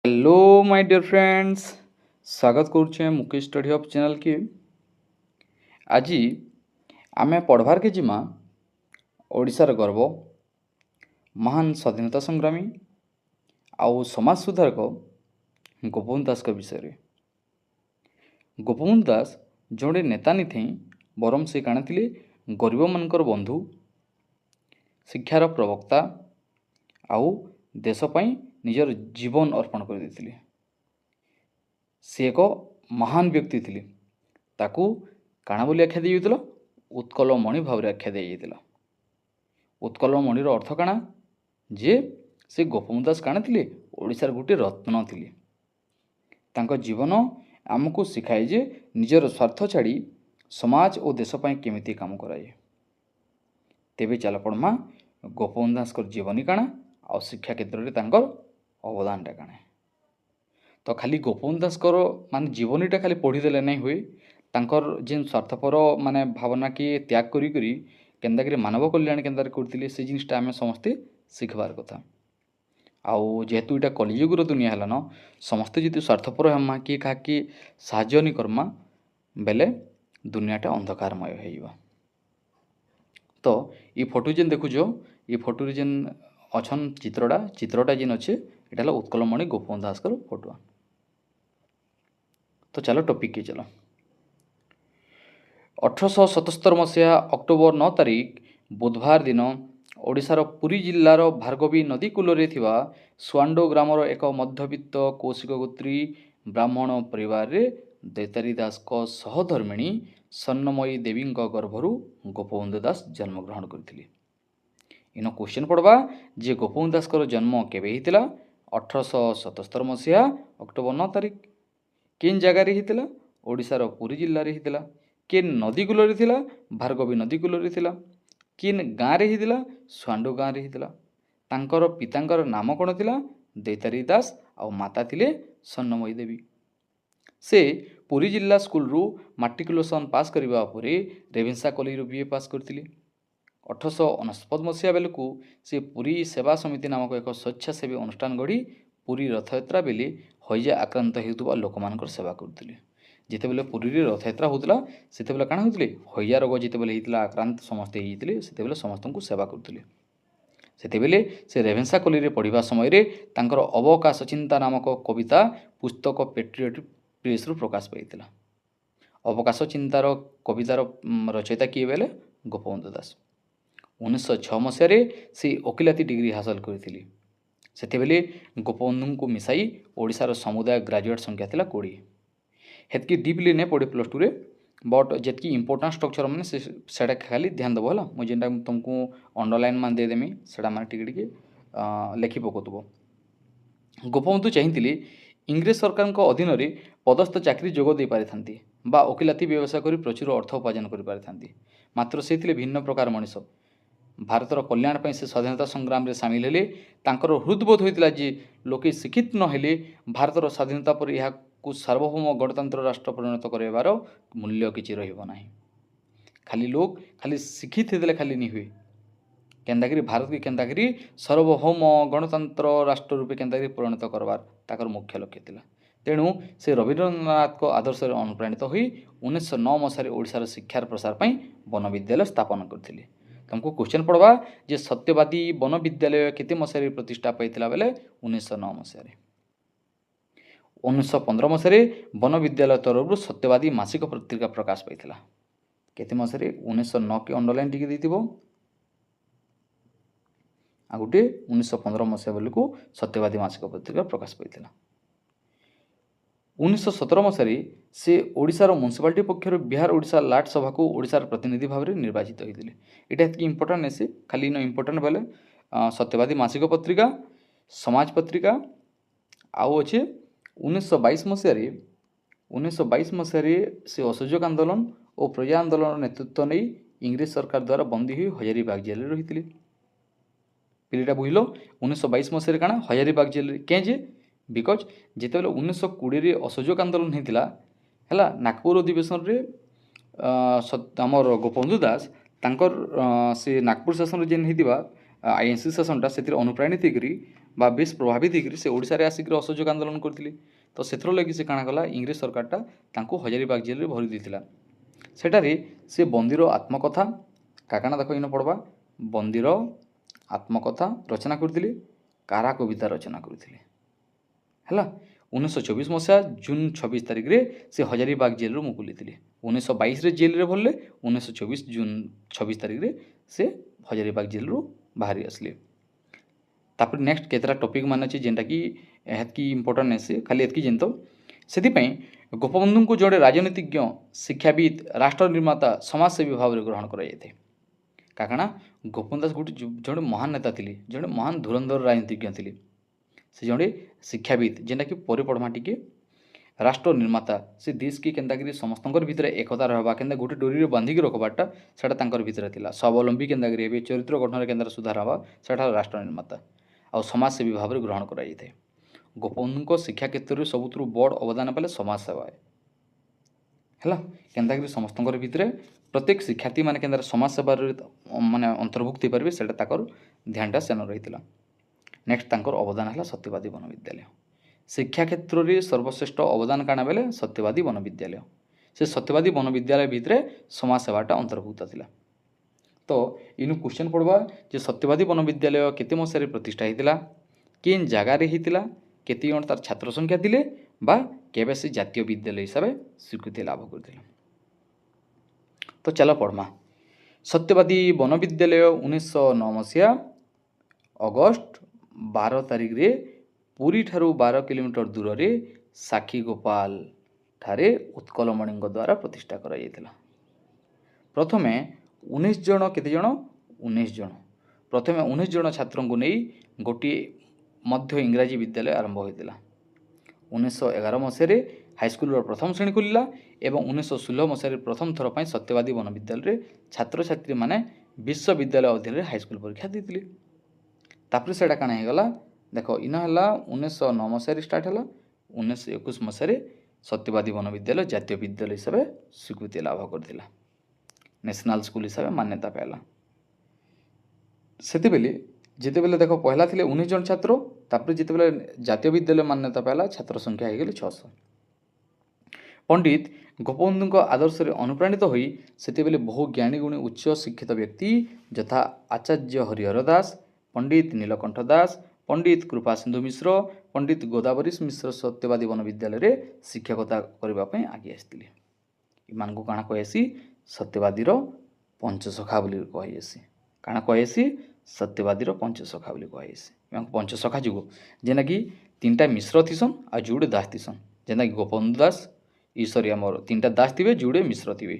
Hello my dear friends, स्वागत करुचे Mukesh study hub channel की। आज आमे पढ़वार के जिमा ओडिशार गर्व महान स्वाधीनता संग्रामी आउ समाज सुधारक गोपबंधु दास विषय। गोपबंधु दास जोड़े नेता नहीं थे, बरम से काण थिले गरीब मानकर बंधु, शिक्षार प्रवक्ता आउ देश पई निजर जीवन अर्पण कर देथिले। से एक महान व्यक्ति थिले। ताकू काଣା बोली आख्या दी जाइतिला? उत्कलमणि भाव आख्या दी जाइतिला। उत्कलमणिर अर्थ काଣା? जे से गोपबंधु दास काଣା थिले? ओडिशार गोटे रत्न थिले। तांको जीवन आमको शिखाए जे निजर स्वार्थ छाड़ी समाज और देश पई केमिति काम कराए। तेबे चल पड़मा गोपबंधु दास जीवनी काଣା आ शिक्षा क्षेत्र में तांकर अवदानटा काଣା। तो खाली गोपबंधु दास माने जीवनीटा खाली पढ़ीदेले नहीं हुए, तांकर जेन स्वार्थपर माने भावना की त्याग करी करी केन्दाकरी मानव कल्याण केन्दार करथिले से जिनिसटा आमे समस्ते शिखबार कथा। आउ जेहेतु इटा कलियुगर दुनिया है न, समस्ते जदि स्वार्थपर हेमा किए काकी साहाय्य नहीं करमा बेले दुनियाटा अंधकारमय होइबा। तो ये फोटो जेन देखुछो, ये फोटो जेन अछन चित्रटा जेन अच्छे इटा उत्कलमणि गोपबंधु दास फोटो। तो चलो टॉपिक के चलो। 1877 मसीहा अक्टोबर 9 तारिख बुधवार दिन ओडिशार पुरी जिल्लार भार्गवी नदी कूल सुआंडो ग्रामर एक मध्यवित्त कौशिक गोत्री ब्राह्मण परिवार रे दैतारी दास सहधर्मिणी स्वर्णमयी देवी गर्भरू गोपबंधु दास जन्मग्रहण करथिले। इन क्वेश्चन पढ़वा जे गोपबंधु दास जन्म केबे हितिला? 1877 मसीहा अक्टोबर 9 तारिख। केन जगार हितिला? ओडिशार पुरी जिल्ला रे हितिला। केन नदी कूल थिला? भार्गवी नदी कूल थिला। केन गाँ रे हितिला? सुआंडो गाँ रे हितिला। तांकर पितांकर नाम कोन थिला? दैतारी दास आ माता थिले स्वर्णमयी देवी। से पुरी जिल्ला स्कूल रू मैट्रिकुलेशन पास करबा परे रेभेन्सा कॉलेज रू बीए पास करथिले। 1849 मसीहा बेलू से पुरी सेवा समिति नामक एक स्वेच्छासेवी अनुष्ठान गढ़ी पुरी रथयात्रा बेले हईजा आक्रांत होता लोक मान सेवा करते। जिते बेले पुरी रथयात्रा होता से काण होते हईजा रोग जिते बेले होता आक्रांत समस्ते होते से समस्त को सेवा करते। सेतेबेले से रेभेन्सा कॉलेज पढ़ा समय तांकर अवकाश चिंता नामक कविता पुस्तक पेट्रियटिक प्रेस रु प्रकाश पाई। अवकाश चिंतार कवितार रचयिता किए बेले गोपबंधु दास। 1906 मसीह से वकिलाती डिग्री हासिल करथिले। सेतेबेले गोपबंधु को मिसाई ओडिशार समुदाय ग्रेजुएट संख्या थिला 20। हेतकी डीपली ने पढ़े प्लस टू रे, बट जेतकी इंपोर्टेंट स्ट्रक्चर मैंने सेटा खाली ध्यान देव है। मुझे जेनटा तुमको अंडरलाइन मान देदेमी सेटा मैंने टिके लेखि पकाउथबो। गोपबंधु चाहिए इंग्रेज सरकार अधीन रे पदस्थ चाकरी जोग दे पारिथांती बा वकिलाती व्यवसाय करी प्रचुर अर्थ उपार्जन करि पारिथांती। मात्र से भिन्न प्रकार मनीष भारतर कल्याण पर से स्वाधीनता संग्राम रे सामिल हेले। तांकर हृदबोध होता जे लोके शिक्षित न हेले भारतर स्वाधीनता पर यह सार्वभौम गणतंत्र राष्ट्र परिणत करार मूल्य किसी रहा। खाली लोग खाली शिक्षित होते खाली नहीं हुए, केन्दाकरी भारत की केन्दाकरी सार्वभौम गणतंत्र राष्ट्र रूपे केन्दाकरी परिणत करवार ताकर मुख्य लक्ष्य थिला। तेणु से रवीन्द्रनाथ को आदर्श अनुप्राणित हो 1909 मसीह ओडिशार शिक्षार प्रसार पर वन विद्यालय स्थापन करथिले। तुमको क्वेश्चन पढ़वा जे सत्यवादी वन विद्यालय केते मसीह प्रतिष्ठा पाइथिला बेले 1909 मसीह। 1915 मसीह वन विद्यालय तरफ सत्यवादी मासिक पत्रिका प्रकाश पाइथिला। केते मसीह 1909 के अंडरलाइन टिके देथिबो आ गुटे 1915 मसीह बेलू सत्यवादी मासिक पत्रिका प्रकाश पाइथिला। 1917 मसीह से ओडिशार म्युनिसिपालिटी पक्षर बिहार ओडिशा लाट सभा को ओडिशार प्रतिनिधि भाव में निर्वाचित होते। यहाँ इंपोर्टाट नहीं से खाली इन इंपोर्टाट बेले सत्यवादी मासिक पत्रिका, समाज पत्रिका आउ अच्छे 1922 मसीह 1922 मसीह से असहयोग आंदोलन और प्रजा आंदोलन नेतृत्व नहीं इंग्रेज सरकार द्वारा बंदी हुई हजारीबाग जेल रही थे। पिलीटा बुझल 1922 मसीह काଣା हजारीबाग जेल क्या बिकज जिते 1920 असहयोग आंदोलन होता है नागपुर अधिवेशन रे आमर गोपबंधु दास तांकर से नागपुर सेसन जेन होता आईएनसी सेसनटा से अनुप्राणित होकर बा बेस प्रभावित होकर से ओडिशा रे आसिक असहयोग आंदोलन करथिले। तो सेथरो लगी से काଣା कला इंग्रेज सरकारटा तांको हजारीबाग जेल रे भरी देथिला। सेटारे से बंदीर आत्मकथा काकाणा देख इन पढ़वा बंदीर आत्मकथा रचना करथिले, कारा कविता रचना करथिले हैला। 1924 मसीहा जून 26 तारिख रे से हजारीबाग जेल रू मुकुली थिले। 1922 रे जेल रे भरले, 1924 जून 26 तारिख रे से हजारीबाग जेल रू बाहरी आसले। तापर नेक्स्ट केतरा टॉपिक मान अच्छे जेनटा कि एतकी इंपोर्टेंट है से खाली एतकी जनतो से गोपबंधु को जोड़े राजनीतिज्ञ शिक्षाविद राष्ट्र निर्माता समाजसेवी भाव में ग्रहण कराइए। काकणा गोपबंधु दास गोटे जोड़े महान नेता थे, जोड़े महान धुरंधर राजनीतिज्ञ थे, से जोड़े शिक्षाविद जेनटा कि पर पढ़मा टिके राष्ट्र निर्माता से देश की केन्ता समस्त भितर एकता रहा के गोटे डोरी बांधिक रखबाटा से भितर था। स्वावलंबी केन्ता चरित्र गठन के सुधार हवा से राष्ट्र निर्माता आ समाजसेवी भाव में ग्रहण कराई। गोपबंधु शिक्षा क्षेत्र में सबुठ बड़ अवदान पाले समाज सेवा है केन्ता समस्त भितर प्रत्येक शिक्षार्थी मैंने केन्ता समाज सेवा माने अंतर्भुक्त हो पारे से ध्यानटा सेन रही। नेक्स्ट तांकर अवदान है सत्यवादी वन विद्यालय। शिक्षा क्षेत्र में सर्वश्रेष्ठ अवदान काना बेले सत्यवादी वन विद्यालय। से सत्यवादी वन विद्यालय भितर समाज सेवाटा अंतर्भुक्त थिला। तो इनु क्वेश्चन पड़वा जे सत्यवादी वन विद्यालय केते मसीह प्रतिष्ठा होता, केन जगार होता, केते जन तार छात्र संख्या थिले बा केबे से जातीय विद्यालय हिसाब से स्वीकृति लाभ करथिले। तो चलो पढ़मा सत्यवादी वन विद्यालय 1909 मसीहा अगस्ट 12 तारिख रे पुरी ठारू 12 किलोमीटर दूर रे साखी गोपाल ठारे उत्कलमणि द्वारा प्रतिष्ठा करा जायतिला। प्रथमे 19 जन केते जन 19 जन प्रथमे 19 जन छात्रों को नहीं गोटे मध्य इंग्राजी विद्यालय आरंभ होता। 1911 मसीह हाईस्कूल प्रथम श्रेणी खुलला एवं 1916 मसीह प्रथम थर पर सत्यवादी वन विद्यालय छात्र छात्री माने विश्वविद्यालय अधीन हाईस्कूल परीक्षा देते। तापर से काण होगा देख इन है 1909 मसीह स्टार्ट है, 1921 मसीह सत्यवादी वन विद्यालय जातीय विद्यालय हिसाब से स्वीकृति लाभ करथिला, नेशनल स्कूल हिसाब से मान्यता पाला। सेते बेले जिते बेले देख पहला थिले 19 जन छात्र, तापर जिते बेले जातीय विद्यालय मान्यता पाला छात्र संख्या हो गले 600। पंडित गोपबंधु आदर्श रे अनुप्राणित होई सेते बेले बहु ज्ञानी गुणी उच्च शिक्षित व्यक्ति यथा आचार्य हरिहर दास, पंडित नीलकंठ दास, पंडित कृपा सिंधु मिश्र, पंडित गोदावरी मिश्र सत्यवादी वन विद्यालय रे शिक्षकता करने आगे आसते। इन को काଣା कहसी सत्यवादीर पंचसखा बोली कहसी। काଣା कहसी सत्यवादीर पंचसखा बोली कहसी। पंचसखा जुग जेना कि 3टा मिश्र थीसन आ जुड़े दास थीसन। जेना कि गोपबंधु दास ईश्वरी आमर 3टा दास थे, जुड़े मिश्र थे।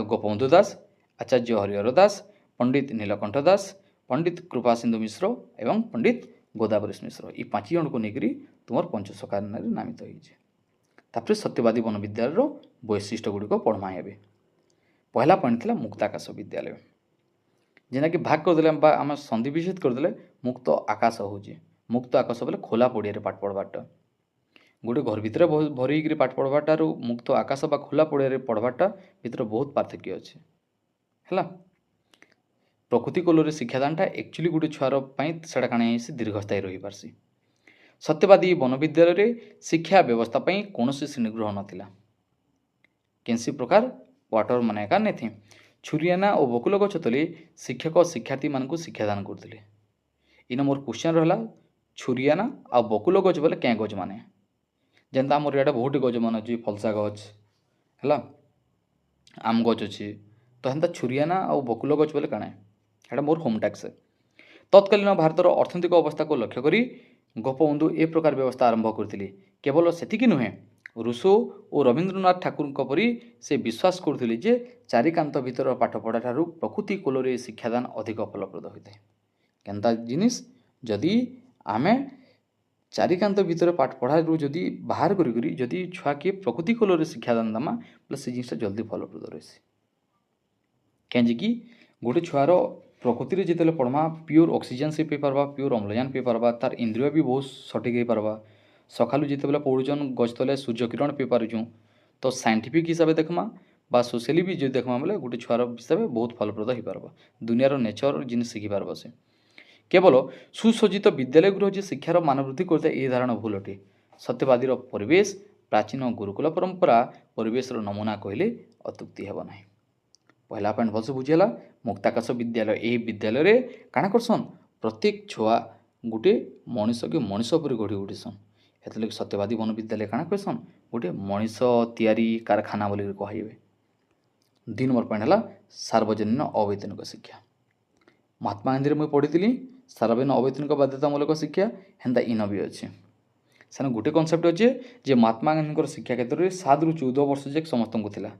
गोपबंधु दास, आचार्य हरिहर दास, पंडित नीलकंठ दास, पंडित कृपा सिंधु मिश्र एवं पंडित गोदावरी मिश्र, ये 5 जन को लेकर तुम पंचसखा नामित होपर। सत्यवादी वन विद्यालय वैशिष्ट्य गुड़िक पढ़मा हे। पहला पॉइंट थी मुक्ताकाश विद्यालय, जेना कि भाग करदे आम संधि विच्छेद करदे मुक्त आकाश हो। मुक्त आकाश बोले खोला पड़िया पाठ पढ़वाटा, गोटे घर भितर भरी पाठ पढ़वाटार मुक्त आकाश बा खोला पड़िया पढ़वाटा भितर बहुत पार्थक्य अच्छे है। प्रकृति कोलर शिक्षादानटा एक्चुअली गोटे छुआर से काण दीर्घस्थायी रही पार्सी। सत्यवादी वन विद्यालय शिक्षा व्यवस्था कौन श्रेणीगृह नाला, कैंसी प्रकार क्वार्टर माने का नहीं थे। छुरियाना और बकुल गछ तले शिक्षक शिक्षार्थी मानक शिक्षादान करते। इन मोर क्वेश्चन रहा छुरियाना आ बकुल गछ बोले क्या गछ माने, जेनता आमर इे बहुत गछ मान अच्छे फलसा गछ है, आम गछ अच्छे। तो हेन्ता छुरियाना आ बकुल गछ बोले काण है मोर होम टैक्स। तत्कालीन भारतर अर्थनैतिक अवस्था को लक्ष्य करी गोपबंधु ए प्रकार व्यवस्था आरंभ करथिले। केवल सेतिकी नुहे, रूसो और रवींद्रनाथ ठाकुर परी से विश्वास करथिले जे चारिकांत भितर पाठपढ़ा ठारू प्रकृति कोलरे शिक्षादान अधिक फलप्रद होता है। केनता जिनिस जदि आमे चारिकांत भितर पाठ पढ़ा जदि बाहर करी जदि छुआ के प्रकृति कोलरे शिक्षादान दमा बोले से जिनिसटा जल्दी फलप्रद रही। कहीं गोटे छुआर प्रकृति जिते पढ़मा प्योर ऑक्सीजन से पी पार्बा, प्योर अम्लजान पी पार्बा, तार इंद्रिय भी बहुत सठिक हो पार्बा। सकालू जिते बेले पढ़ुचन गछ तले सूर्य किरण पी पारुचुँ। तो साइंटिफिक हिसाब से देखमा बा सोशली भी जो देखमा बोले गोटे छुआर हिसाब से बहुत फलप्रद हो पार्बा। दुनियार नेचर जिन शिखि पार्बा से। केवल सुसज्जित विद्यालय गृह जे शिक्षार मान वृद्धि करता ये धारणा भूल अटे। सत्यवादी परिवेश प्राचीन गुरुकुल परंपरा परिवेश नमूना कहले अत्युक्ति हेब ना। पहला पॉइंट भलसे बुझीगला मुक्ताकाश विद्यालय। यही विद्यालय काଣା करसन प्रत्येक छुआ गोटे मनीष के मनीष पर गढ़ी उठिसन। हेतु सत्यवादी वन विद्यालय काଣା कहसन गोटे मनीष तैयारी कारखाना बोली कहे। 2 नंबर पॉइंट है सार्वजनीन अवैतनिक शिक्षा। महात्मा गांधी मुझे पढ़ी सार्वजनीन अवैतनिक बाध्यतामूलक शिक्षा हेन्ता इन भी अच्छे। सेन गोटे कनसेप्ट अच्छे जे महात्मा गांधी शिक्षा क्षेत्र में 7 ରୁ 14 वर्ष जाक समस्त को थिला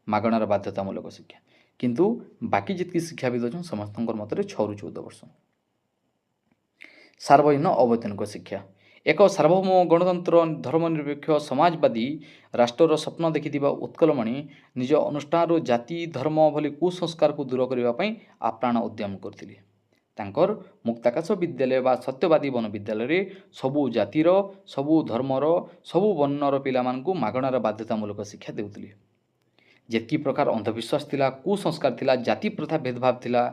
मागणार बाध्यतामूलक शिक्षा, किंतु बाकी जितकी शिक्षाविद अच्छे समस्त मत 6 ରୁ 14 वर्ष। सार्वजनीन अवैतनिक शिक्षा एक सार्वभौम गणतंत्र धर्मनिरपेक्ष समाजवादी राष्ट्र स्वप्न देखि उत्कलमणि निज अनुष्ठान जाति धर्म भली कुसंस्कार को दूर करने आप्राण उद्यम करथिले। तांकर मुक्ताकाश विद्यालय बा सत्यवादी वन विद्यालय सबु जातिर सबु धर्मर सबु वर्णर पिला मानकु मागणार बाध्यतामूलक शिक्षा देउथिले। जेतकी प्रकार अंधविश्वास थिला कुसंस्कार थिला जाति प्रथा भेदभाव थिला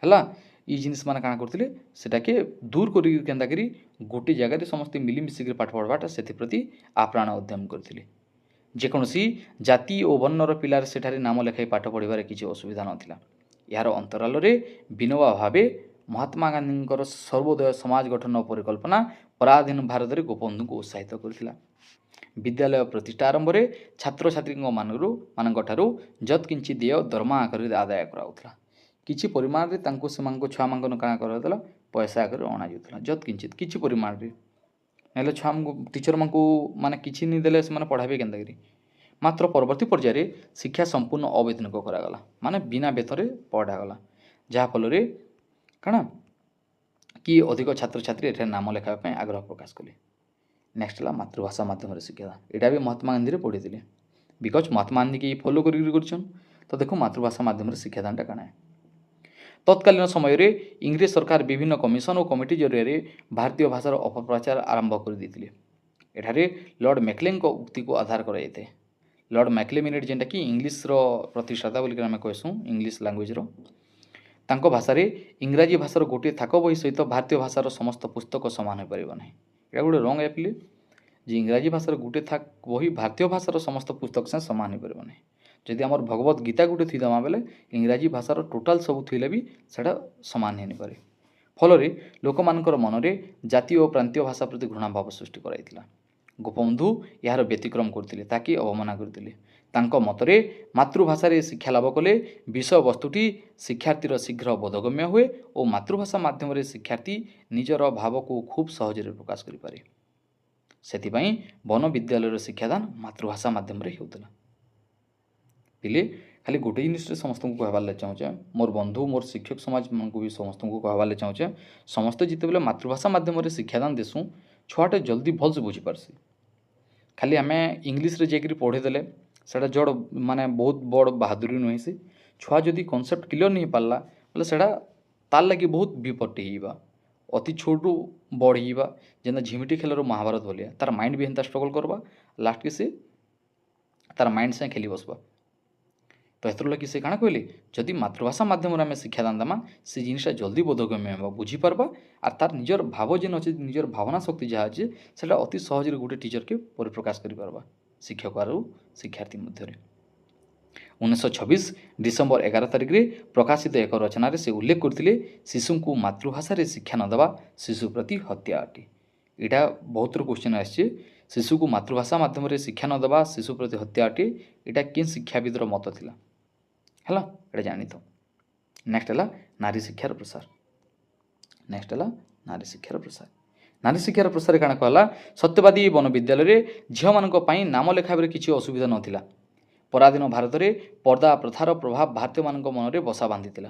हला ये जिनिस माने काଣା करथिले सेटा के दूर करी केंदा करी गोटे जगह समस्त मिलिमिशि पाठ पढ़वाटा से प्रति आप्राण उद्यम करथिले। जेकोसी जाति और वर्णर पिलार सेठारे नाम लेखाई पाठ पढ़िबार किछि असुविधा नथिला। यार अंतराल रे विनोबा भावे महात्मा गांधी सर्वोदय समाज गठन परिकल्पना पराधीन भारत में गोपबंधु को उत्साहित करथिला। विद्यालय प्रतिष्ठा आरंभ में छात्र छात्री मानू जत्किंची देय दरमा आकार आदाय कराउथला। किछि परिमाण रे तांको सेमांको छुआ मांको काଣା कराउथला पैसा आकार अणा जाउथला जत्किंचित किछि परिमाण रे नेले छुआ टीचर मांको माने किछि नि देले से माने पढ़ाबे केंदा करी। मात्र परवर्ती पर्याय शिक्षा संपूर्ण अवैतनिक करागला माने बिना वेतन पढ़ागला जहाँ फल काଣା कि अधिक छात्र छात्री एठारे नाम लेखापी आग्रह प्रकाश कले। नेक्स्ट है मातृभाषा माध्यम शिक्षा। यहाँ भी महात्मा गांधी पढ़ी बिकज महात्मा गांधी की फॉलो कर तो देखो मातृभाषा माध्यम शिक्षादानटा काଣା है। तत्कालीन समय रे इंग्रेज सरकार विभिन्न कमिशन और कमिटी जरिए भारतीय भाषार अपप्रचार आरंभ कर देते। एठारे लॉर्ड मैकलेन को उक्ति को आधार कराइए। लॉर्ड मैकलेमिनेट जेनटा कि इंग्लीश प्रतिष्ठाता बोलिक आम कहसूँ इंग्लीश लैंग्वेज तांको भाषारे इंग्राजी भाषार गोटे थाक बही सहित भारतीय भाषार समस्त पुस्तक सामान हो पार ना। यहाँ गोटे रंग एप्ली जे इंग्राजी भाषार गोटे थाक बही भारतीय भाषार समस्त पुस्तक से सामान हो पार ना। जदि आम भगवत गीता गोटे थीदमा बेले इंग्राजी भाषार टोटाल सब थीले भी सेटा सामान हो पारे। फल लोक मानकर मन में जाति और प्रांतीय भाषा प्रति घृणा भाव सृष्टि कराइथिला। गोपबंधु यार व्यतिक्रम करते ताकि अवमानना करते। तांको मतरे मातृभाषा शिक्षा लाभ कले विषय वस्तुटी शिक्षार्थीर शीघ्र बोधगम्य हुए और मातृभाषा माध्यम शिक्षार्थी निजर भाव को खूब सहज प्रकाश करें। से वन विद्यालय शिक्षादान मातृभाषा माध्यम होता। पिले खाली गोटे जिनिस समस्त को कहबार चाहूँचे मोर बंधु मोर शिक्षक समाज को भी समस्त को कहबार चाहूँचे समस्ते जिते मातृभाषा माध्यम शिक्षादान देसूँ छुआटे जल्दी भल से बुझीपारसी। खाली आम इंग्लीश जाकर पढ़ीदेले सेटा जड़ माने बहुत बड़ बहादुरी नुहे से छुआ जदि कनसेप्ट क्लियर नहीं पारला बोले सेटा तार लगी बहुत विपट्टी होगा अति छोटू बड़ होगा जेना झिमिटी खेलर महाभारत भलिया तार माइंड भी हेन्ता स्ट्रगल करवा लास्ट के से तार माइंड से खेली बसवा। तो एथर लगी से काଣା कहले जदि मातृभाषा माध्यम आम शिक्षादान देमा से जिनसा जल्दी बोधगम्य होगा बुझीपारबा और तार निजर भाव जेन अच्छे निजर भावना शक्ति जहाँ अच्छे से अति सहज गोटे टीचर के परिप्रकाश कर शिक्षक और शिक्षार्थी मध्य। 1926 डिसेम्बर 11 तारिख रे प्रकाशित एक रचना से उल्लेख करते शिशु को मातृभाषा शिक्षा न देवा शिशु प्रति हत्या अटे। यहाँ बहुत क्वेश्चन आसे शिशु को मातृभाषा माध्यम शिक्षा न देवा शिशु प्रति हत्या अटे यहाँ कि शिक्षाविदर मत थिला है ये जानी था। नेक्स्ट है नारी शिक्षार प्रसार। नेक्स्ट है नारी शिक्षार प्रसार। नारी शिक्षार प्रसार काଣା कहला सत्यवादी वन विद्यालय झील मानी नाम लेखाबे किसी असुविधा नाला। पराधीन भारत में पर्दा प्रथार प्रभाव भारतीय मान मन में बसा बांधी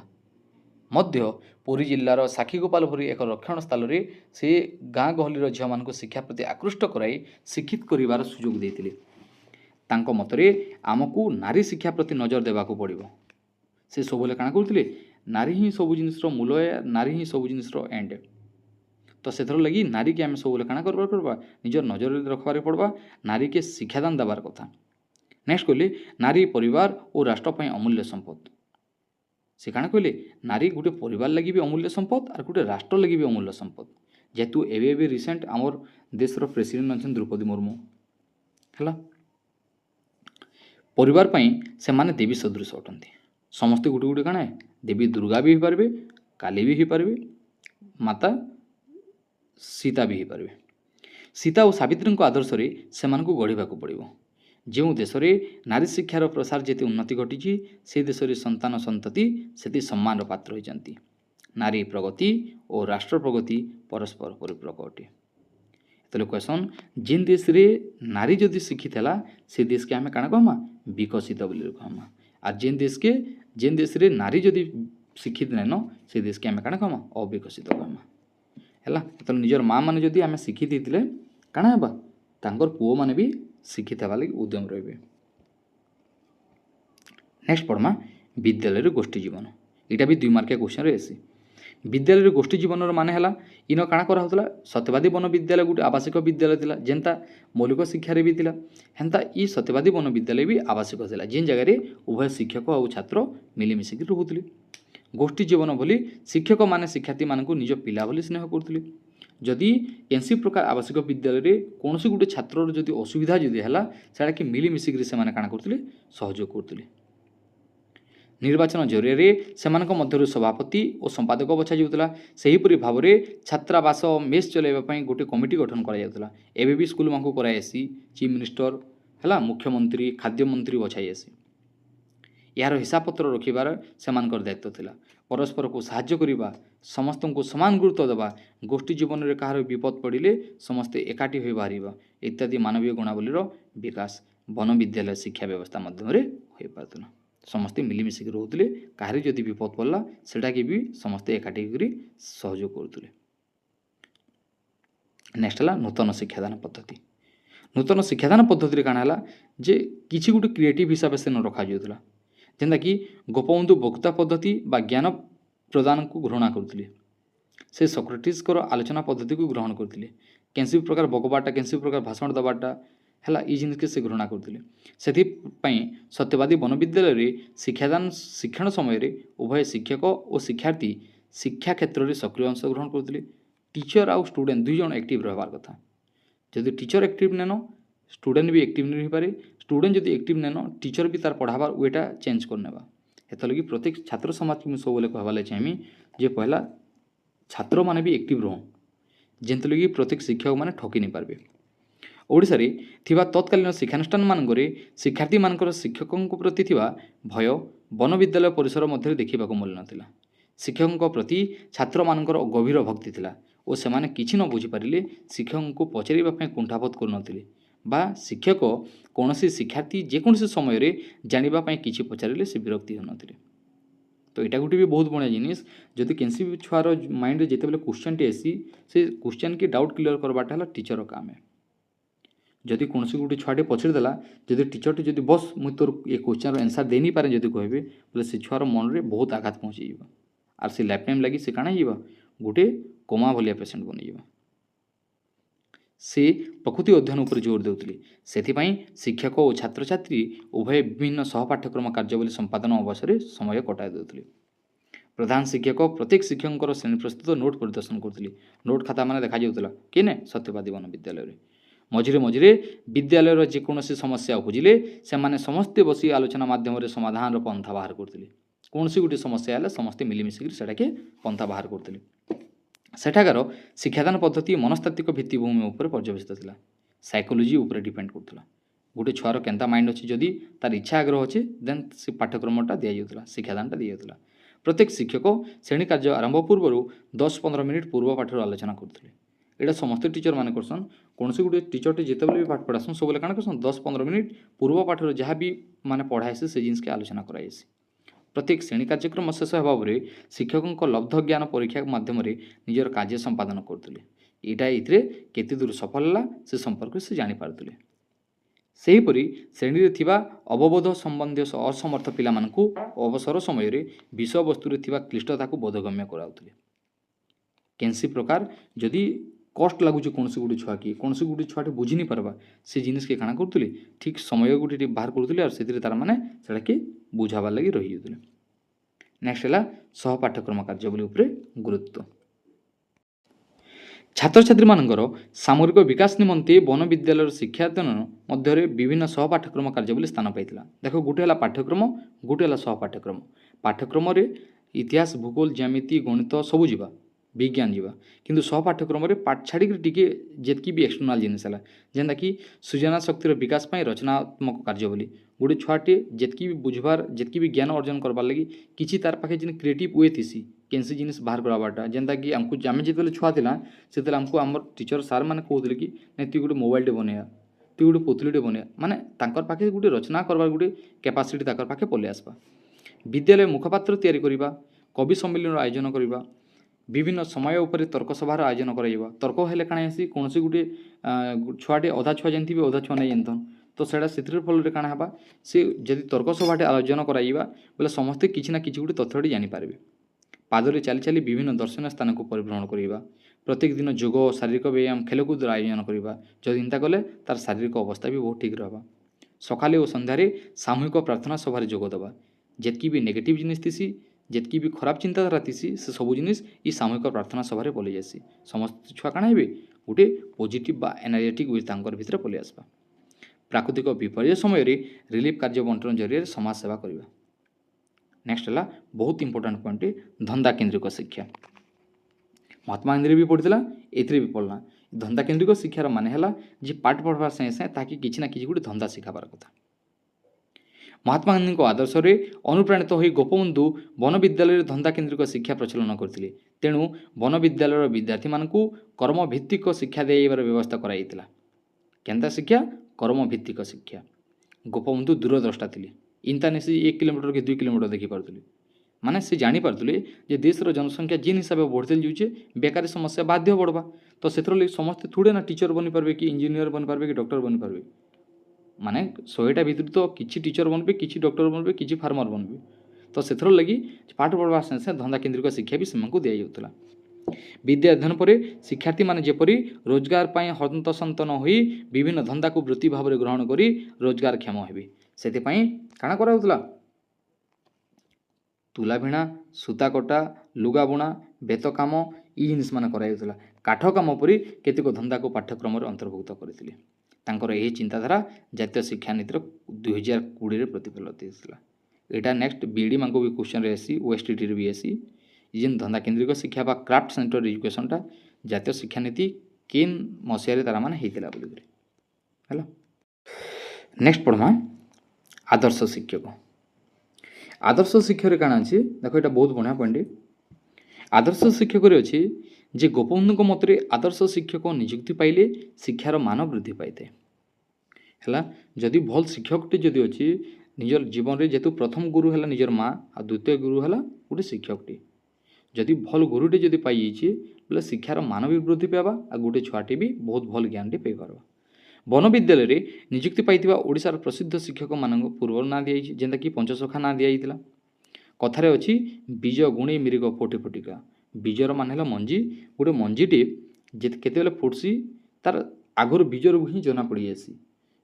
मध्य पुरी जिलार साक्षीगोपालपुरी एक रक्षण स्थल में से गाँ गहली झील मान शिक्षा प्रति आकृष्ट कराई शिक्षित कर सुजोग देते। तांको मतरे आमको नारी शिक्षा प्रति नजर देवाक पड़ो। से सब काଣା करते नारी ही सब जिनिस मूल नारी ही सब जिनिस एंड। तो से लगी नारी के आम सब काଣା करवा निजर नजर रखबार पड़वा नारी के शिक्षादान देवार कथा। नेक्स्ट कहले नारी परिवार और राष्ट्र अमूल्य संपद। से काण कहले नारी गोटे परिवार लगी भी अमूल्य संपद और गोटे राष्ट्र लगी भी अमूल्य संपद जेहेतु एवं रिसेंट आमर देशर प्रेसिडेंट अच्छा द्रौपदी मुर्मू है परिवार से माने देवी सदृश अटंती समस्ते गोटे गोटे काण देवी दुर्गा भी पारे काली भी पारे माता सीता भी पारे सीता और सावित्री आदर्श से गढ़ा पड़ो जो देश में नारी शिक्षार प्रसार जिते उन्नति घटी से देश में संतान संतति से सम्मान पात्र होती नारी प्रगति और राष्ट्र प्रगति परस्पर परिपूरक अटे तो क्वेश्चन जिन देश रे नारी जदि शिक्षित है से देश के आम काण कहमा विकसित बोली कहमा और जिन देश रे नारी जदि शिक्षित नाइन से देश के आम काण कहमा अविकसित कहमा है तो निजर माँ मैंने जदि आम शिक्षित होते काण हेबा तांकर पुओ माने भी शिक्षित होगा लगी उद्यम रे नेक्स्ट पढ़मा विद्यालय गोष्ठी जीवन यहाँ भी 2 मार्किया क्वेश्चन रही विद्यालय गोष्ठी जीवन मान है इन काण कराला सत्यवादी वन विद्यालय गोटे आवासिक विद्यालय था जेनता मौलिक शिक्षार भी था हेन्ता ई सत्यवादी वन विद्यालय भी आवासिक था जिन जगह उभय शिक्षक और छात्र मिलमिशिक रोते गोष्ठी जीवन बोली शिक्षक माने शिक्षार्थी मानक निज पिला बोली स्नेह करते जदि एनसी प्रकार आवासिक विद्यालय कौन गोटे छात्र जदि असुविधा जदि है सैटा कि मिलमिशिक से काण करते सहयोग करते निर्वाचन जरिए से मध्य सभापति और संपादक बछा जाऊला सेहीपरि भाव में छात्रावास मेस चलैवाई गोटे कमिटी गठन करा एवं भी स्कूल मानक करासी चीफ मिनिस्टर है मुख्यमंत्री खाद्य मंत्री बछाई आसी यार हिसाब पत्र रखिबार से दायित्व थिला परस्पर को साहाय्य करिबा समस्त को समान गुरुत्व देवा गोष्ठी जीवन में कहार विपद पड़े समस्ते एकाठी हो बाहर इत्यादि मानवीय गुणावलीर विकास वन विद्यालय शिक्षा व्यवस्था मध्यम हो पारथला समस्ते मिलमिशिक रोते कहार जदि विपद पड़ला सेटा के भी समस्ते एकाठी होकर सहयोग करते नेक्स्ट है नूतन शिक्षादान पद्धति नूतन शिक्षादान पद्धति काण है जे किसी गोटे क्रिएटिव हिसाब से न रखा जाऊला जेनता कि गोपबंधु वक्ता पद्धति बा ज्ञान प्रदान को घृणा करते से सॉक्रेटिस आलोचना पद्धति को ग्रहण करते कैंसी प्रकार बकबाटा कैंसी प्रकार भाषण दबाटा है ये जिन के से घृणा करते से सत्यवादी वन विद्यालय शिक्षादान शिक्षण समय उभय शिक्षक और शिक्षार्थी शिक्षा क्षेत्र में सक्रिय अंशग्रहण करते टीचर आउ स्टूडेंट 2 जन एक्टिव रहार कथा जदि टीचर एक्टिव नेन स्टूडेंट भी एक्टिव नहीं पारे स्टूडेंट जदि एक्टिव नेन टीचर भी तार पढ़ाबार वेटा चेंज करनेबा हेतु लगी प्रत्येक छात्र समाज की सब कहवाले चाहिए जे पहला छात्र माने भी एक्टिव रहन जेंत लगी प्रत्येक शिक्षक माने ठकी नहीं पारबे ओडिशा रे थिबा तत्कालीन शिक्षानुष्ठान मानकरे शिक्षार्थी मानकर शिक्षकों प्रति थिबा भय वन विद्यालय परिसर मध्य देखा मिल नाला शिक्षकों प्रति छात्र मानकर गभीर भक्ति थिला और सेमाने किछि न बुझी पारिले शिक्षकों को पचारिबा पई कुंठाबोध करनथिले बा शिक्षक कौन शिक्षार्थी जेकोसी समय जानिबा पई किछि पचारिले से विरक्ति होनथिले तो यहाँ गोटे भी बहुत बढ़िया जिनिस जदि कैंसी भी छुआर माइंड जिते क्वेश्चन टी आसी से क्वेश्चन के डाउट क्लियर करवाटा है टीचर काम है जदि कौन गोटे छुआटे पचरिदेला जदि टीचर टी जदि बस मुझे तोर ये क्वेश्चन आंसर दे नहीं पारे जदि कहे बोले से छुआर मन में बहुत आघात पहुँची आर से लाइफ टाइम लगी से काण गोटे कोमा भलिया पेसेंट बन से प्रकृति अध्ययन उपर जोर देउतले सेथिपाई शिक्षक और छात्र छात्री उभय विभिन्न सहपाठ्यक्रम कार्यावली संपादन अवसर समय कटाई देउतले प्रधान शिक्षक प्रत्येक शिक्षक श्रेणी प्रस्तुत नोट प्रदर्शन करते नोट खाता मान देखा जाऊला किने सत्यवादी वन विद्यालय मझिरे मझिरे विद्यालय जेकोसी समस्या खोजिले से माने समस्ते बसी आलोचना माध्यम समाधान पंथा बाहर करते कौन सी गोटे समस्या है समस्ते मिलमिशिक सेटाके पंथा बाहर करते सेठाकार शिक्षादान पद्धति मनस्तात्विक भित्तिभूमि उपर पर्यवेसित था साइकोलोजी उपर डिपेंड करता गोटे छुआर केन्ता माइंड अच्छी जदि तार इच्छा आग्रह अच्छे देन से पाठ्यक्रमटा दि जाऊला शिक्षादानटा दि जाऊला प्रत्येक शिक्षक श्रेणी कार्य आरंभ पूर्व 10-15 मिनिट पूर्व पाठर आलोचना करते यहाँ समस्त टीचर मान करसन कौन से गोटे टीचर जिते भी पाठ पढ़ासन सब काण करसन 10-15 मिनिट पूर्व पाठर जहाँ भी माने पढ़ाए से जिनस के आलोचना कराई प्रत्येक श्रेणी कार्यक्रम शेष होगा पर शिक्षकों लब्ध ज्ञान परीक्षा माध्यम निजर कार्य संपादन करते यहाँ ये केते दूर सफल है से संपर्क से जानीपारे सेहीपरि श्रेणी में थिबा अवबोध संबंधी असमर्थ पिला मानकु अवसर समय विषय वस्तु क्लिष्टता को बोधगम्य कराउतले कैंसी प्रकार जदि कष्ट लगुच कौन गोटे छुआ कि कौन गोटे छुआटे बुझी नहीं पार्बा से जिनिस के काण करुले ठीक समय गोटे बाहर करुले और से तार माने सेटा के बुझाबार लगी रही जाते नेक्स्ट है सह पाठ्यक्रम कार्यावली उपरे गुरुत्व। छात्र छात्री मानकर सामरिक विकास निमंते वन विद्यालय शिक्षादान मध्य विभिन्न सह पाठ्यक्रम कार्यावली स्थान पाइला। देख गोटे है पाठ्यक्रम गोटे है सह पाठ्यक्रम। पाठ्यक्रम इतिहास भूगोल ज्यामिति गणित सबू जावा विज्ञान जावा किंतु सह पाठ्यक्रम पाठ छाड़ी टी जितकी भी एक्सटर्नाल जिनस है जेनता कि सृजना शक्तिर विकास रचनात्मक कार्यावली गोटे छुआटे जितकी भी बुझबार जितकी भी ज्ञान अर्जन करवार लगी किसी तार पाखे जिन क्रिएटिव वे थी कैंसी जिनिस बाहर करवाटा जेनता कि आमको आम जो छुआ था से आमको आम टीचर सार मैंने कहते कि नहीं तु गोटे मोबाइलटे बनैया तु गोटे पुतलीटे बनैया माने तांकर पाखे गोटे रचना करवार गोटे कैपासिटी ताकर पाखे पलि आसबा। विद्यालय मुखपात्र तैयारी करिबा कवि सम्मेलन आयोजन करिबा विभिन्न समय उपर तर्क सभार आयोजन कराइबा। तर्क हेले काଣା हेसी कोनोसी गुटे छुआटे अधा छुआ जानथिबे अधा छुआ नहीं जानथन तो सेटा सिथर फल काଣା हबा से जदि तर्क सभाटे आयोजन कराइबा बोले समस्ते किछि ना किछि गुटे तथ्यटी जानि पारबे। पादरे चली चली विभिन्न दर्शनीय स्थान को परिभ्रमण करिबा। प्रत्येक दिन योग शारीरिक व्यायाम खेलकूद आयोजन करिबा जदि चिंता कले तार शारीरिक अवस्था भी बहुत ठीक रहबा। सकाले और संध्यारे सामूहिक प्रार्थना सभार जोग देबा। जेतकी भी नेगेटिव जिनिस थिसी जेतकी भी खराब चिंताधारा थी से सब जिनिस ई सामूहिक प्रार्थना सभार पलि जासी। समस्त छुआ काଣା हेबे गोटे पॉजिटिव बा एनर्जेटिक वे तांकर भितर पलि आसबा। प्राकृतिक विपर्य समय रिलीफ कार्य बंटन जरिए समाज सेवा करबा। नेक्स्ट है बहुत इंपोर्टेंट पॉइंट धंदा केन्द्रिक शिक्षा। महात्मा गांधी भी पढ़ी एथरे भी पढ़ला। धंदा केन्द्रिक शिक्षार माने है जे पाठ पढ़वार संगे संगे ताकि किसी ना किसी गोटे धंदा शिखाबार कथा। महात्मा गांधी आदर्श अनुप्राणित हो गोपबंधु वन विद्यालय धंदा केन्द्रिक शिक्षा प्रचलन करते तेणु वन विद्यालय विद्यार्थी मानक कर्मभित्तिक शिक्षा दिखार व्यवस्था कराइला। केन्ता शिक्षा कर्मभित्तिक शिक्षा। गोपबंधु दूरद्रष्टा थे इंता नहीं 1 किलोमीटर कि 2 किलोमीटर देखी पार्थे माने से जानीपारे जे देशर जनसंख्या जिन हिसाब से बढ़ते जाऊे बेकारी समस्या बाध्य बढ़वा तो से समस्ते थोड़े ना टीचर बनी पारे कि इंजीनियर बनी पारे कि डॉक्टर बनी पारे माने 100टा भितर तो किसी टीचर बनबे किसी डॉक्टर बनबे किसी फार्मर बनबे तो से लगी पाठ पढ़वा से धंदा केन्द्रिक शिक्षा भी से दि जाऊला। विद्या अध्ययन पर शिक्षार्थी माने जेपरी रोजगार पाई हंतसंत न होई विभिन्न धंदा को वृत्ति भाव में ग्रहण करी रोजगार क्षम हेबे से काଣା कराउतला तुला भिणा सूता कटा लुगा बुणा बेत काम ई जिनिस मान कराउतला। काठ काम परी केतेक धंदा को पाठ्यक्रम अंतर्भुक्त करथिले। तांकर यही चिंताधारा जातीय शिक्षा नीतिर 2020 प्रतिफलित होता। यहाँ नेक्स्ट बीडी मांको भी क्वेश्चन आसी ओएसटीटी भी आसी जेन धंदा केन्द्रिक शिक्षा बा क्राफ्ट सेंटर एजुकेशनटा जातीय शिक्षा नीति केन मसीह तार मान होता बोल। नेक्स्ट पढ़मा आदर्श शिक्षक। आदर्श शिक्षक काଣା अच्छी देख यहाँ बहुत बढ़िया पॉइंट। आदर्श शिक्षक अच्छी जे गोपबंधु मतरे आदर्श शिक्षक नियुक्ति पाइले शिक्षार मान वृद्धि पाई है। जदि भल शिक्षकटे जदि अच्छी निजर जीवन में जेतु प्रथम गुरु है निजर माँ आ द्वितीय गुरु है गोटे शिक्षकटे जदि भल गुरुटे जदि पाई बोले शिक्षार मान भी वृद्धि पाइबा आ गोटे छुआटे भी बहुत भल ज्ञानटे पाइबार। वन विद्यालय नियुक्ति पाई ओडिशार प्रसिद्ध शिक्षक मान पूर्व ना दिखाई जेनता कि पंचसखा ना दिखाई कथार अच्छी बीज गुणे मिरिग फोटी फोटिका। बीजर मान है मंजी गोटे मंजीटे केते फुटसी तार आगर बीजर ही जना पड़ जासी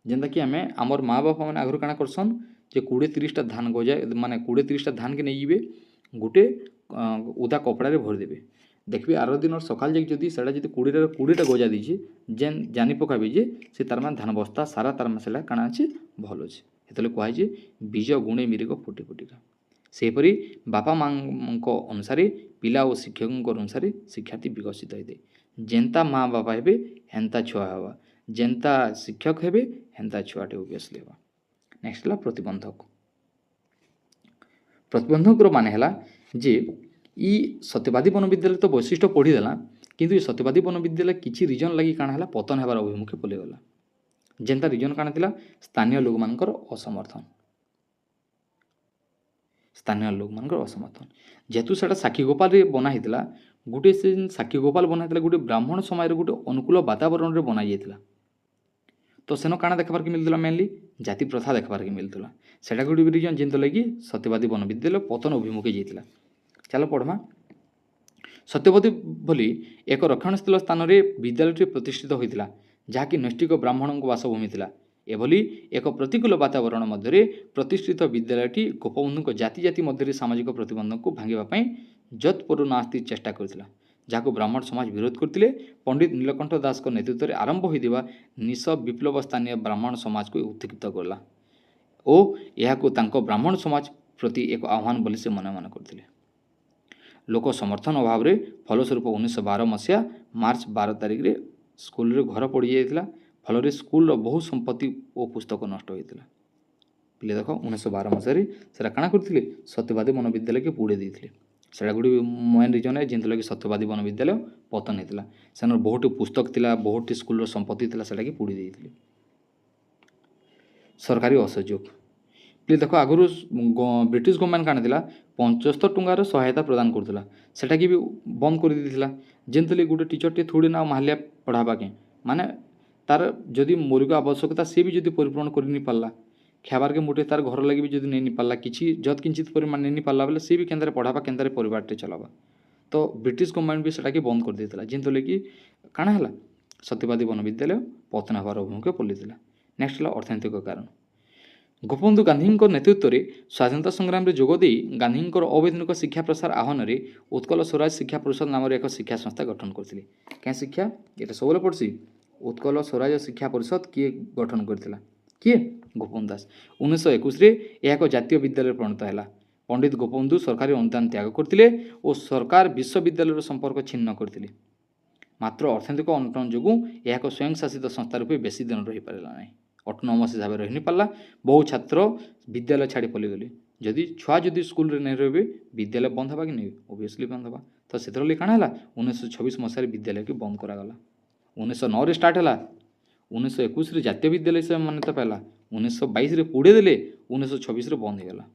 जेनता कि आम आमर माँ बापा मैंने आगर काଣା करसन जे 20-30टा धान गजा माने 20-30टा धान के नहीं गोटे उदा कपड़े भरदेवे देखिए आर दिन सकाल जाकि जदि से 20टा गजा दीजिए जेन जानी पकाबे जे से तार मान धान बस्ता सारा तार मान काଣା अच्छे भल अच्छे से कहुए बीज गुणे मिरिग फोटी फोटिका। सेपरी बापा माँ अनुसार पिला और शिक्षक अनुसार शिक्षार्थी विकसित होते जेनता माँ बापा हे हेन्ता छुआ हवा जेनता शिक्षक हे हेन्ता छुआटे ओबियसली हवा। नेक्स्ट है प्रतिबंधक। प्रतिबंधक मान है जे ई सत्यवादी वन विद्यालय तो वैशिष्ट्य पढ़ीदेला किंतु सत्यवादी वन विद्यालय किसी रिजन लगी काଣା है पतन होबार अभिमुखे पलैगला जेनता रिजन काଣା थिला स्थानीय लोक मानकर असमर्थन। स्थानीय लोक मानकर असमर्थन जेहेतु से साक्षीगोपाल बना होता गोटे से साक्षीगोपाल बना गोटे ब्राह्मण समय गोटे अनुकूल वातावरण में बना जाता तो सेन काଣା देखबार के मिलता मेनली जाति प्रथा देखबार के मिलता सेटा गोटे रिजन जिन लगी सत्यवादी वन विद्यालय पतन अभिमुखे जाता। चलो पढ़मा सत्यवादी बोली एक रक्षणशील स्थान में विद्यालय प्रतिष्ठित होता जहाँकि नैष्टिक ब्राह्मण बासभूमि था एभली एक प्रतिकूल वातावरण मध्य प्रतिष्ठित विद्यालयटी गोपबंधु जाति जाति मध्य सामाजिक प्रतिबंधक को भांगापी जतपुर नास्ती चेष्टा करथिला, जहां ब्राह्मण समाज विरोध करते। पंडित नीलकंठ दास नेतृत्व में आरंभ होता निश विप्लव स्थानीय ब्राह्मण समाज को उत्तेजित कला और यह ब्राह्मण समाज प्रति एक आह्वान बोली से मन मन करते। लोक समर्थन अभाव फलस्वरूप 1912 मसीहा मार्च 12 तारिख में स्कूल घर पड़ जाता। फल स्कूल बहु संपत्ति और पुस्तक नष्ट होता। पिले देख 1912 मसीह से काଣା करते सत्यवादी मनोविद्यालय के पोड़ी देते। सेटा गोटे मेन रिजन है जिन लगे सत्यवादी मनोविद्यालय पतन होता। से बहुत पुस्तक थिला, बहुत स्कूल संपत्ति थिला, सेटा के पोड़ी देते। सरकारी असहयोग प्लीज देख आगुरी ब्रिटिश गवर्नमेंट काण थिला 75 टंकार सहायता प्रदान करथिला, सेटा की भी बंद कर देथिला। जेंतली गोटे टीचर टे थोड़ी ना माहलिया पढ़ाबा के माने तार जदि मौलिक आवश्यकता सी भी जदि परिपूर्ण कर नहीं पारला, खाबार के मुठे तार घर लगे भी जदि नहीं पारला, किसी जत किंचित परिमाण नहीं पारला बेले सी भी केंद्र पढ़ाबा केंद्र परिवार टे चलाबा। तो ब्रिटिश गवर्नमेंट भी सेटा की बंद कर देथिला, जेंतले कि काଣା हला सत्यवादी मनोविद्यालय पतन हबार अभिमुखे पड़ता। नेक्स्ट है अर्थनैतिक कारण। गोपबंधु गांधी नेतृत्व में स्वाधीनता संग्राम में जोगदे गांधी अवैधानिक शिक्षा प्रसार आह्वान में उत्कल स्वराज शिक्षा परिषद नाम एक शिक्षा संस्था गठन करते। क्या शिक्षा ये सब पढ़सी उत्कल स्वराज शिक्षा परिषद किए गठन करथिला, किए गोपबंधु दास। 1921 यह एक जातीय विद्यालय परिणत है। पंडित गोपबंधु सरकारी अनुदान त्याग करते और सरकार विश्वविद्यालय संपर्क छिन्न करते। मात्र अर्थनैतिक अनटन जो यह एक स्वयं शासित संस्था रूपे बेसी दिन रही पारा ना, ऑटोनोमस हिसाब से रही पारा। बहु छात्र विद्यालय छाड़ी पलैगले। जदि छुआ जदि स्कूल रे नहीं रहे विद्यालय बंद हवा कि नहीं, ओबियसली बंद हवा। तो से काण है 1926 मसीह विद्यालय की बंद करागला। 1909 स्टार्ट है, 1921 जातीय विद्यालय से मान्यता पाला, 1922 पोड़े देले, 1926 बंद होगा।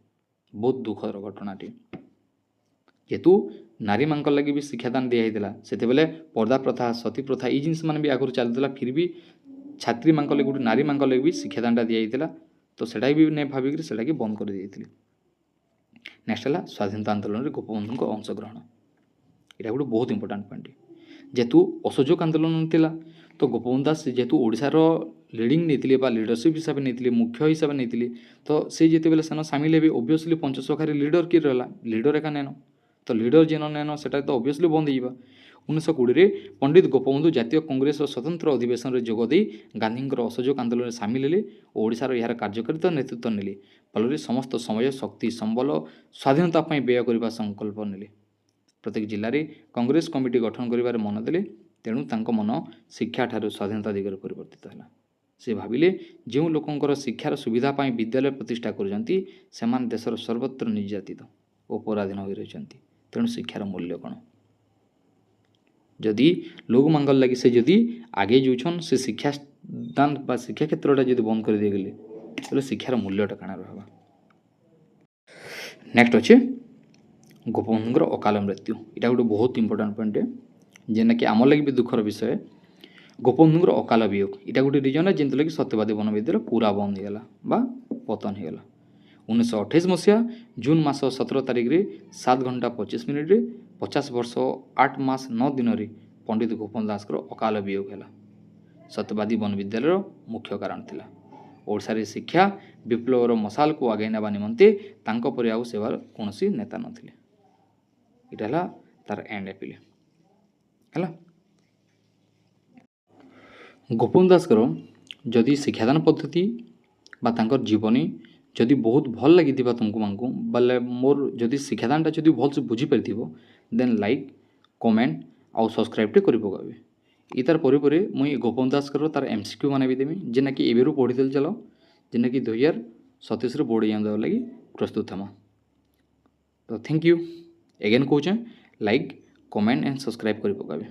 बहुत दुखर घटनाटी। जेतु नारी मान लगे भी शिक्षादान दिखाई से पर्दा प्रथा सती प्रथा ये जिनस मान भी आगुरी चलता, फिर भी छात्री मान लगे गोटे नारी मान लगे भी शिक्षादानटा दिखाई। तो सेटा भी नहीं भाविक सेटा कि बंद कर दी। नेक्स्ट है स्वाधीनता आंदोलन में गोपबंधु अंशग्रहण। यहाँ गोटे बहुत इंपोर्टाट पॉइंट। जेहेतु असहयोग आंदोलन थिला तो गोपबंधु दास जेहेतु ओडिशार लीडिंग नहीं लीडरशिप हिसाब से नहीं, मुख्य हिसाब से नहीं, तो सी जिते बेले सेन सामिल हे ओबियसली पंचसखार लीडर किए रहा लीडर एका नेन, तो लीडर जेन नेन से तो ओबियसली बंद हो। 1920 पंडित गोपबंधु जातीय कांग्रेस स्वतंत्र अधिवेशन में जोगदे गांधी असहयोग आंदोलन में सामिल हेले और ओडिशार यार कार्यकारिता नेतृत्व नेले। फल समस्त समय शक्ति संबल स्वाधीनता व्यय करने संकल्प नेले। प्रत्येक जिले में कांग्रेस कमिटी गठन कर मन देले। तेणु तांको मन शिक्षा ठारू स्वाधीनता दिगरे परिवर्तित है। से भाविले जो लोकंकर शिक्षार सुविधा पाई विद्यालय प्रतिष्ठा करजंती सेमान देशर सर्वत्र निर्यातित और पराधीन हो रही। तेणु शिक्षार मूल्य कौन जदि लोक मांगल लगी से जदि आगे जोन से शिक्षा दान बा शिक्षा क्षेत्रटा जदि बंद कर दिए गले तो शिक्षार मूल्यटा काଣା रहा। नेक्स्ट अच्छे गोपबंधुर अकाल मृत्यु। यहाँ गोटे बहुत इंपोर्टाट पॉइंट है जेना कि आम लगे भी दुखर विषय। गोपबंधुर अकाल वियोग यहाँ गोटे रिजन है जिन लगे सत्यवादी मनोविद्यालय पूरा बंद होगा बा पतन होगा। 1928 मसीहा जून मास 17 तारिख में 7 घंटा 25 मिनिट 50 वर्ष 8 मास 9 दिन में पंडित गोपबंधु दास अकाल वियोग है। सत्यवादी मनोविद्यालय मुख्य कारण थिला। ओडिशा शिक्षा विप्लवर मशाल को आगे नेबा निमंते तांको परि आउ सेवार कोनोसी नेता नथिले। इटा हला तार एंड एपिले हला। गोपबंधु दास जदि शिक्षादान पद्धति बा तांकर जीवनी जदि बहुत भल लगी तुमको मानकु बोले मोर जदि शिक्षादानटा जदि भल से बुझी पारि देन लाइक कमेंट आउ सब्सक्राइब टे करि पकाबे। इ तार परे मुई गोपबंधु दास तार एमसीक्यू माने भी देमी जेना कि एबेरु पढ़ी चलो जेना कि 2027 बोर्ड एग्जाम देवा लगी प्रस्तुत हमा। तो थैंक यू एगेन कहूँ लाइक कमेंट एंड सब्सक्राइब करि पकाबे।